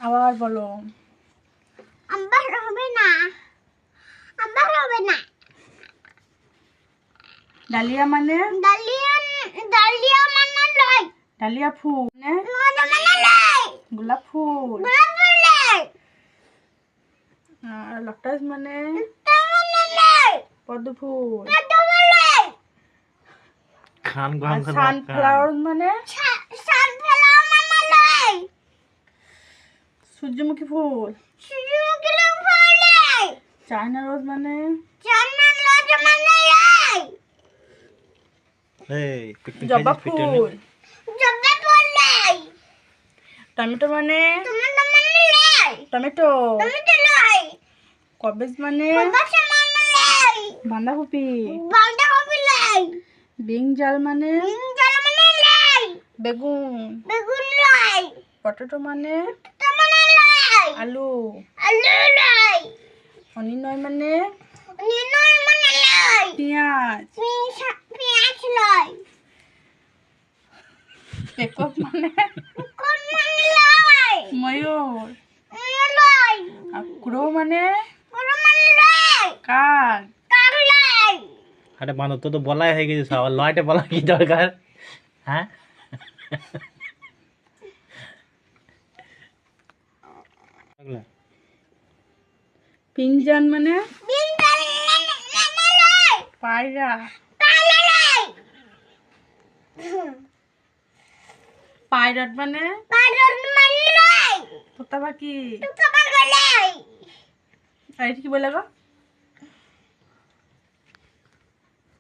আবার বলো। আবার হবে না। ডালিয়া মানে? ডালিয়া মানে লয়। ডালিয়া ফুল গোলাপ ফুল। আর লটাস মানে? পদ্ম ফুল। সানফ্লাওয়ার মানে? সূর্যমুখী ফুল। চায়না রোজ মানে? জবা ফুল। টমেটো মানে? টমেটো। কবেজ মানে? বাঁধাকপি। ব্রিঞ্জাল মানে? বেগুন। পটেটো মানে? আলু। অনিনয় মানে? পেঁয়াজ। পেকক মানে? ময়ূর। আর ক্রো মানে? কাক। আরে বানো তো বলাই হয়ে গেছে সব, লয়টা বলা কি দরকার? হ্যাঁ পিঞ্জন মানে? পায়রা। পাইরট মানে? তোতা পাখি। আর এটা কি বলে গো?